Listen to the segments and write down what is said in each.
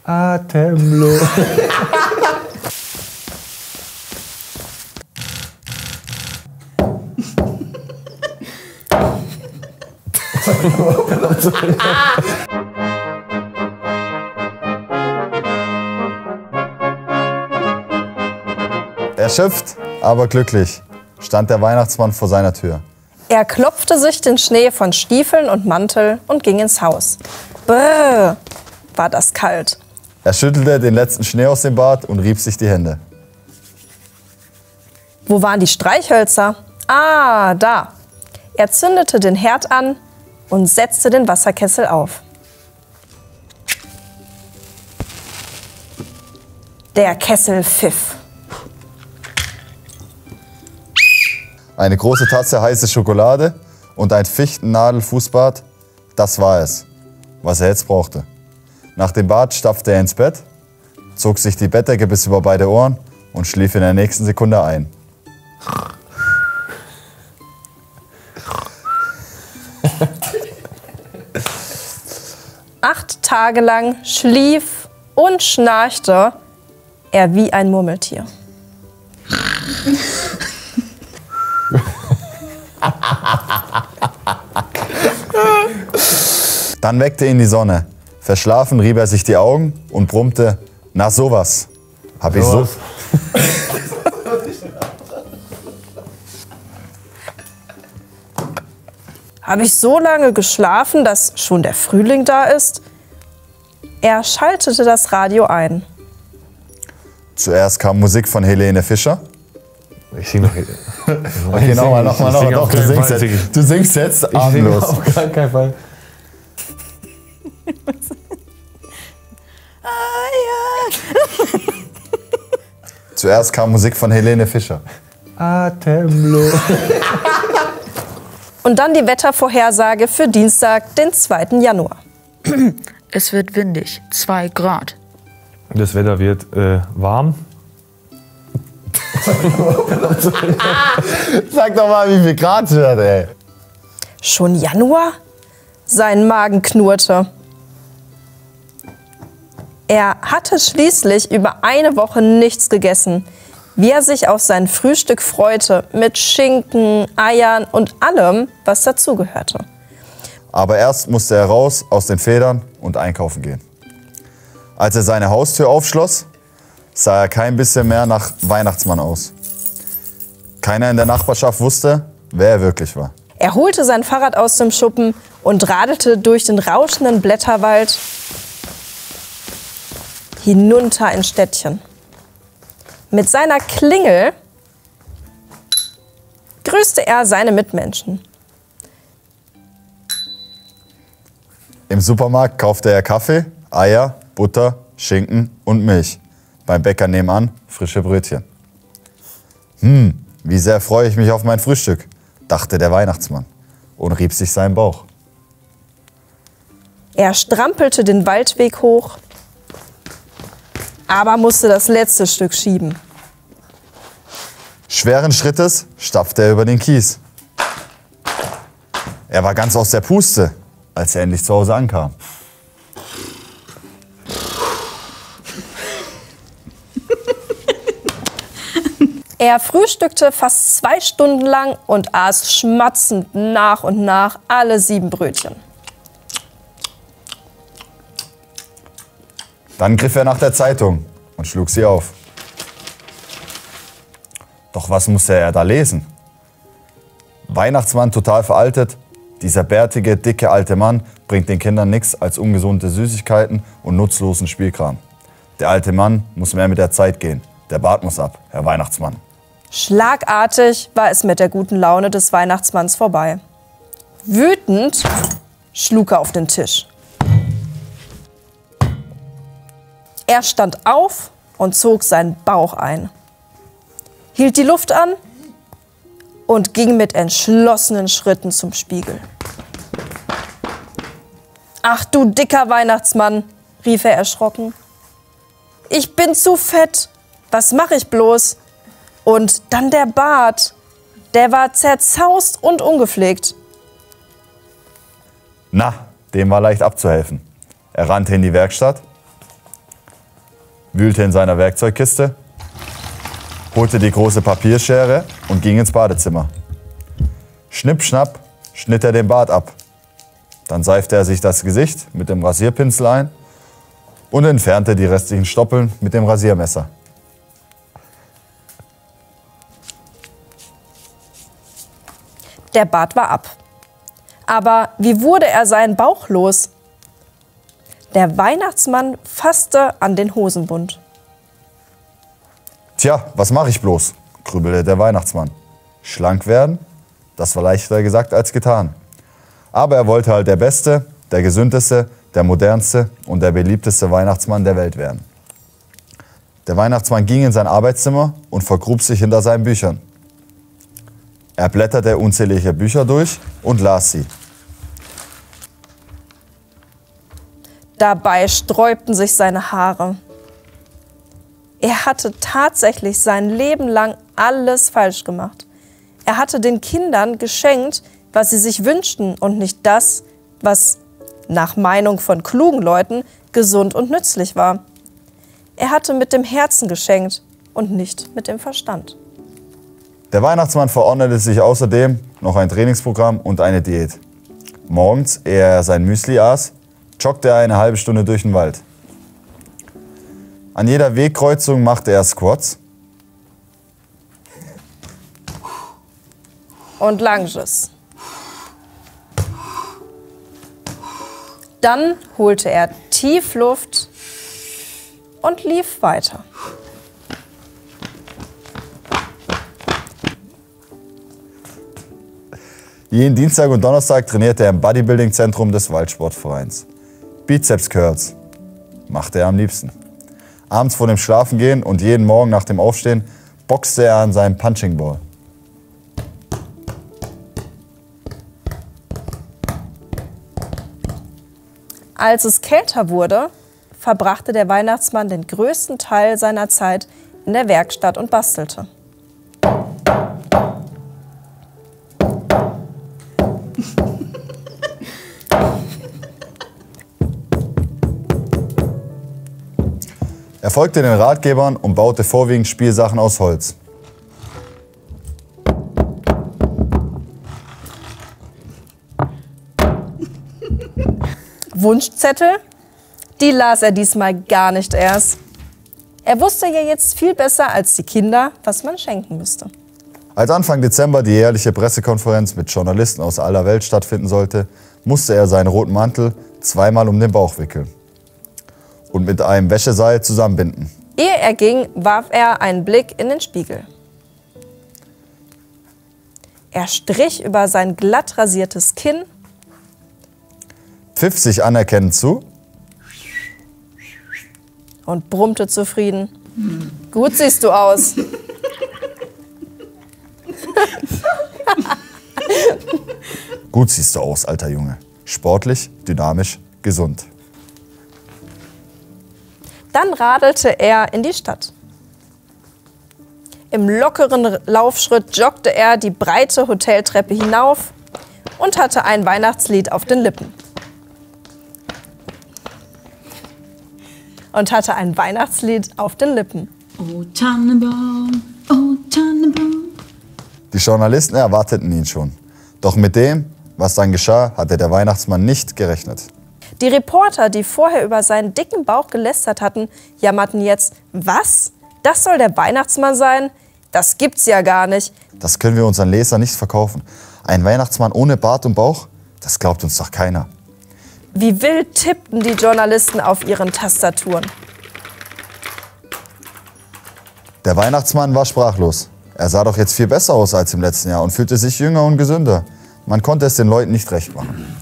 Atemlos. Erschöpft, aber glücklich stand der Weihnachtsmann vor seiner Tür. Er klopfte sich den Schnee von Stiefeln und Mantel und ging ins Haus. Brrr, war das kalt. Er schüttelte den letzten Schnee aus dem Bart und rieb sich die Hände. Wo waren die Streichhölzer? Ah, da. Er zündete den Herd an und setzte den Wasserkessel auf. Der Kessel pfiff. Eine große Tasse heiße Schokolade und ein Fichtennadelfußbad, das war es, was er jetzt brauchte. Nach dem Bad stapfte er ins Bett, zog sich die Bettdecke bis über beide Ohren und schlief in der nächsten Sekunde ein. Acht Tage lang schlief und schnarchte er wie ein Murmeltier. Dann weckte ihn die Sonne. Verschlafen rieb er sich die Augen und brummte, na sowas. Hab ich so... Habe ich so lange geschlafen, dass schon der Frühling da ist? Er schaltete das Radio ein. Zuerst kam Musik von Helene Fischer. Ich sing noch. Okay, nochmal. Doch, du singst jetzt atemlos. Auf gar keinen Fall. Zuerst kam Musik von Helene Fischer. Atemlos. Und dann die Wettervorhersage für Dienstag, den 2. Januar. Es wird windig, 2 Grad. Das Wetter wird warm. Sag doch mal, wie viel Grad es wird, ey. Schon Januar? Sein Magen knurrte. Er hatte schließlich über eine Woche nichts gegessen. Wie er sich auf sein Frühstück freute, mit Schinken, Eiern und allem, was dazugehörte. Aber erst musste er raus aus den Federn und einkaufen gehen. Als er seine Haustür aufschloss, sah er kein bisschen mehr nach Weihnachtsmann aus. Keiner in der Nachbarschaft wusste, wer er wirklich war. Er holte sein Fahrrad aus dem Schuppen und radelte durch den rauschenden Blätterwald hinunter ins Städtchen. Mit seiner Klingel grüßte er seine Mitmenschen. Im Supermarkt kaufte er Kaffee, Eier, Butter, Schinken und Milch. Beim Bäcker nebenan frische Brötchen. Wie sehr freue ich mich auf mein Frühstück, dachte der Weihnachtsmann und rieb sich seinen Bauch. Er strampelte den Waldweg hoch, aber musste das letzte Stück schieben. Schweren Schrittes stapfte er über den Kies. Er war ganz aus der Puste, als er endlich zu Hause ankam. Er frühstückte fast 2 Stunden lang und aß schmatzend nach und nach alle 7 Brötchen. Dann griff er nach der Zeitung und schlug sie auf. Doch was musste er da lesen? Weihnachtsmann total veraltet. Dieser bärtige, dicke alte Mann bringt den Kindern nichts als ungesunde Süßigkeiten und nutzlosen Spielkram. Der alte Mann muss mehr mit der Zeit gehen. Der Bart muss ab, Herr Weihnachtsmann. Schlagartig war es mit der guten Laune des Weihnachtsmanns vorbei. Wütend schlug er auf den Tisch. Er stand auf und zog seinen Bauch ein, hielt die Luft an und ging mit entschlossenen Schritten zum Spiegel. »Ach du dicker Weihnachtsmann«, rief er erschrocken. »Ich bin zu fett. Was mache ich bloß?« Und dann der Bart. Der war zerzaust und ungepflegt. Na, dem war leicht abzuhelfen. Er rannte in die Werkstatt, wühlte in seiner Werkzeugkiste, holte die große Papierschere und ging ins Badezimmer. Schnipp, schnapp, schnitt er den Bart ab. Dann seifte er sich das Gesicht mit dem Rasierpinsel ein und entfernte die restlichen Stoppeln mit dem Rasiermesser. Der Bart war ab. Aber wie wurde er seinen Bauch los? Der Weihnachtsmann fasste an den Hosenbund. Tja, was mache ich bloß? Grübelte der Weihnachtsmann. Schlank werden? Das war leichter gesagt als getan. Aber er wollte halt der beste, der gesündeste, der modernste und der beliebteste Weihnachtsmann der Welt werden. Der Weihnachtsmann ging in sein Arbeitszimmer und vergrub sich hinter seinen Büchern. Er blätterte unzählige Bücher durch und las sie. Dabei sträubten sich seine Haare. Er hatte tatsächlich sein Leben lang alles falsch gemacht. Er hatte den Kindern geschenkt, was sie sich wünschten und nicht das, was nach Meinung von klugen Leuten gesund und nützlich war. Er hatte mit dem Herzen geschenkt und nicht mit dem Verstand. Der Weihnachtsmann verordnete sich außerdem noch ein Trainingsprogramm und eine Diät. Morgens, ehe er sein Müsli aß, joggte er eine halbe Stunde durch den Wald. An jeder Wegkreuzung machte er Squats Und Lunges. Dann holte er tief Luft und lief weiter. Jeden Dienstag und Donnerstag trainierte er im Bodybuilding-Zentrum des Waldsportvereins. Bizeps-Curls machte er am liebsten. Abends vor dem Schlafengehen und jeden Morgen nach dem Aufstehen boxte er an seinem Punching Ball. Als es kälter wurde, verbrachte der Weihnachtsmann den größten Teil seiner Zeit in der Werkstatt und bastelte. Er folgte den Ratgebern und baute vorwiegend Spielsachen aus Holz. Wunschzettel? Die las er diesmal gar nicht erst. Er wusste ja jetzt viel besser als die Kinder, was man schenken müsste. Als Anfang Dezember die jährliche Pressekonferenz mit Journalisten aus aller Welt stattfinden sollte, musste er seinen roten Mantel zweimal um den Bauch wickeln und mit einem Wäscheseil zusammenbinden. Ehe er ging, warf er einen Blick in den Spiegel. Er strich über sein glatt rasiertes Kinn, Pfiff sich anerkennend zu und brummte zufrieden. Gut siehst du aus. Gut siehst du aus, alter Junge. Sportlich, dynamisch, gesund. Dann radelte er in die Stadt. Im lockeren Laufschritt joggte er die breite Hoteltreppe hinauf und hatte ein Weihnachtslied auf den Lippen. Oh, Tannenbaum, oh Tannenbaum. Die Journalisten erwarteten ihn schon. Doch mit dem, was dann geschah, hatte der Weihnachtsmann nicht gerechnet. Die Reporter, die vorher über seinen dicken Bauch gelästert hatten, jammerten jetzt: Was? Das soll der Weihnachtsmann sein? Das gibt's ja gar nicht. Das können wir unseren Lesern nicht verkaufen. Ein Weihnachtsmann ohne Bart und Bauch? Das glaubt uns doch keiner. Wie wild tippten die Journalisten auf ihren Tastaturen. Der Weihnachtsmann war sprachlos. Er sah doch jetzt viel besser aus als im letzten Jahr und fühlte sich jünger und gesünder. Man konnte es den Leuten nicht recht machen.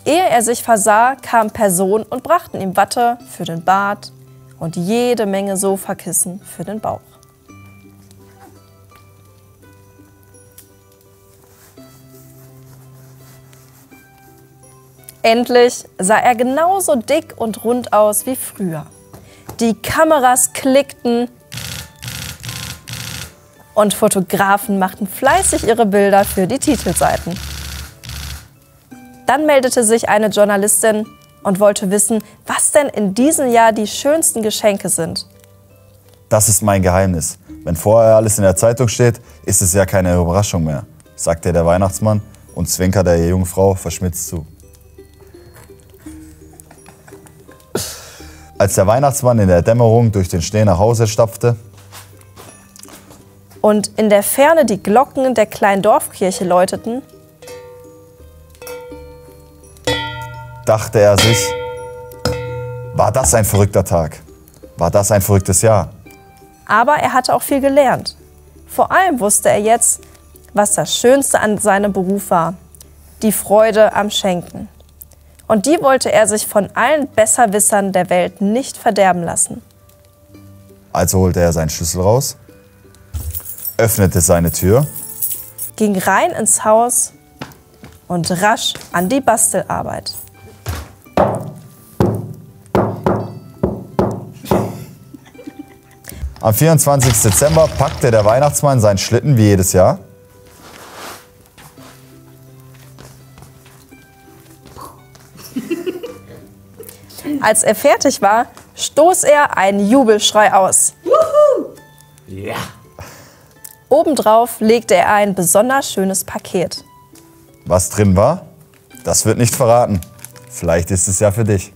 Ehe er sich versah, kamen Personen und brachten ihm Watte für den Bart und jede Menge Sofakissen für den Bauch. Endlich sah er genauso dick und rund aus wie früher. Die Kameras klickten und Fotografen machten fleißig ihre Bilder für die Titelseiten. Dann meldete sich eine Journalistin: und wollte wissen, was denn in diesem Jahr die schönsten Geschenke sind. Das ist mein Geheimnis. Wenn vorher alles in der Zeitung steht, ist es ja keine Überraschung mehr, sagte der Weihnachtsmann und zwinkerte der Jungfrau verschmitzt zu. Als der Weihnachtsmann in der Dämmerung durch den Schnee nach Hause stapfte und in der Ferne die Glocken der kleinen Dorfkirche läuteten, dachte er sich, war das ein verrückter Tag? War das ein verrücktes Jahr? aber er hatte auch viel gelernt. Vor allem wusste er jetzt, was das Schönste an seinem Beruf war: die Freude am Schenken. Und die wollte er sich von allen Besserwissern der Welt nicht verderben lassen. Also holte er seinen Schlüssel raus, öffnete seine Tür, Ging rein ins Haus und rasch an die Bastelarbeit. am 24. Dezember packte der Weihnachtsmann seinen Schlitten wie jedes Jahr, Als er fertig war, stoß er einen Jubelschrei aus. Ja. Obendrauf legte er ein besonders schönes Paket. was drin war, das wird nicht verraten. Vielleicht ist es ja für dich.